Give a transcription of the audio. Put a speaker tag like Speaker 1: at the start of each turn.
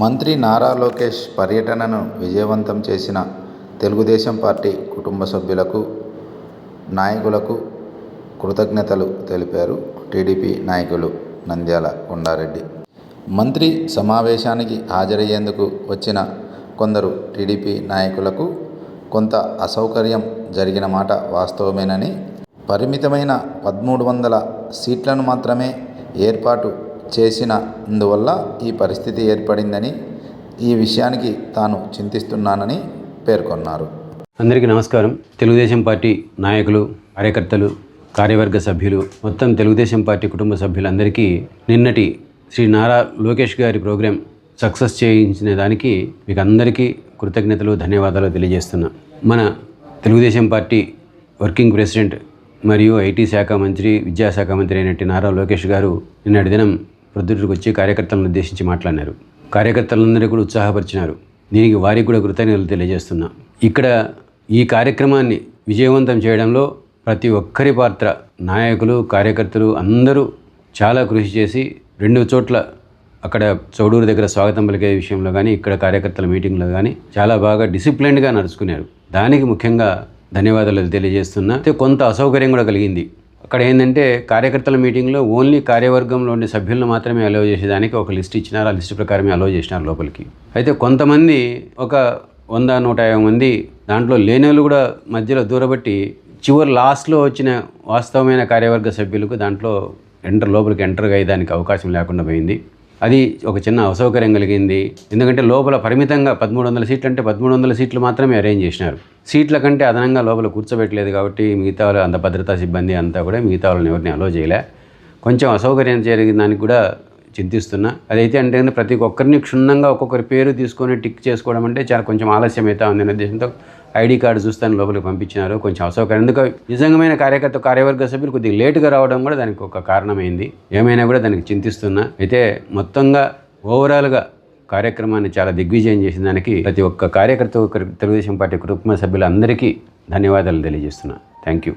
Speaker 1: మంత్రి నారా లోకేష్ పర్యటనను విజయవంతం చేసిన తెలుగుదేశం పార్టీ కుటుంబ సభ్యులకు, నాయకులకు కృతజ్ఞతలు తెలిపారు టీడీపీ నాయకులు నంద్యాల కొండారెడ్డి. మంత్రి సమావేశానికి హాజరయ్యేందుకు వచ్చిన కొందరు టీడీపీ నాయకులకు కొంత అసౌకర్యం జరిగిన మాట వాస్తవమేనని, పరిమితమైన 1300 సీట్లను మాత్రమే ఏర్పాటు చేసినందువల్ల ఈ పరిస్థితి ఏర్పడిందని, ఈ విషయానికి తాను చింతిస్తున్నానని పేర్కొన్నారు.
Speaker 2: అందరికీ నమస్కారం. తెలుగుదేశం పార్టీ నాయకులు, కార్యకర్తలు, కార్యవర్గ సభ్యులు, మొత్తం తెలుగుదేశం పార్టీ కుటుంబ సభ్యులందరికీ నిన్నటి శ్రీ నారా లోకేష్ గారి ప్రోగ్రాం సక్సెస్ చేయించిన దానికి మీకు అందరికీ కృతజ్ఞతలు, ధన్యవాదాలు తెలియజేస్తున్నా. మన తెలుగుదేశం పార్టీ వర్కింగ్ ప్రెసిడెంట్ మరియు ఐటీ శాఖ మంత్రి, విద్యాశాఖ మంత్రి అయినట్టు నారా లోకేష్ గారు నిన్నటి దినం ప్రొద్దుటకు వచ్చి కార్యకర్తలను ఉద్దేశించి మాట్లాడినారు. కార్యకర్తలందరూ కూడా ఉత్సాహపరిచినారు. దీనికి వారికి కూడా కృతజ్ఞతలు తెలియజేస్తున్నా. ఇక్కడ ఈ కార్యక్రమాన్ని విజయవంతం చేయడంలో ప్రతి ఒక్కరి పాత్ర, నాయకులు, కార్యకర్తలు అందరూ చాలా కృషి చేసి 2 చోట్ల అక్కడ చౌడూరు దగ్గర స్వాగతం పలికే విషయంలో కానీ, ఇక్కడ కార్యకర్తల మీటింగ్లో కానీ చాలా బాగా డిసిప్లిన్డ్గా నడుచుకున్నారు. దానికి ముఖ్యంగా ధన్యవాదాలు తెలియజేస్తున్నా. కొంత అసౌకర్యం కూడా కలిగింది. అక్కడ ఏంటంటే కార్యకర్తల మీటింగ్లో ఓన్లీ కార్యవర్గంలో ఉండే సభ్యులను మాత్రమే అలౌ చేసేదానికి ఒక లిస్ట్ ఇచ్చినారు. ఆ లిస్ట్ ప్రకారమే అలౌ చేసినారు లోపలికి. అయితే కొంతమంది ఒక 100-150 మంది దాంట్లో లేని కూడా మధ్యలో దూరబట్టి చివరి లాస్ట్లో వచ్చిన వాస్తవమైన కార్యవర్గ సభ్యులకు దాంట్లో లోపలికి ఎంటర్ అయ్యేదానికి అవకాశం లేకుండా పోయింది. అది ఒక చిన్న అసౌకర్యం కలిగింది. ఎందుకంటే లోపల పరిమితంగా 1300 సీట్లు అంటే 1300 సీట్లు మాత్రమే అరేంజ్ చేసినారు. సీట్ల కంటే అదనంగా లోపల కూర్చోబెట్టలేదు కాబట్టి మిగతా వాళ్ళు, అంత భద్రతా సిబ్బంది అంతా కూడా మిగతా వాళ్ళని ఎవరిని అలో చేయలే. కొంచెం అసౌకర్యం జరిగిన దానికి కూడా చింతిస్తున్నా. అదైతే అంటే ప్రతి ఒక్కరిని క్షుణ్ణంగా ఒక్కొక్కరి పేరు తీసుకొని టిక్ చేసుకోవడం అంటే చాలా కొంచెం ఆలస్యం అవుతా ఉంది అనే ఉద్దేశంతో ఐడి కార్డు చూస్తాను లోపలికి పంపించినారు. కొంచెం అసౌకర్యం. ఎందుకు నిజంగమైన కార్యవర్గ సభ్యులు కొద్దిగా లేటుగా రావడం కూడా దానికి ఒక కారణమైంది. ఏమైనా కూడా దానికి చింతిస్తున్నా. అయితే మొత్తంగా ఓవరాల్గా కార్యక్రమాన్ని చాలా దిగ్విజయం చేసిన దానికి ప్రతి ఒక్క కార్యకర్త, తెలుగుదేశం పార్టీ కుటుంబ సభ్యులందరికీ ధన్యవాదాలు తెలియజేస్తున్నా. Thank you.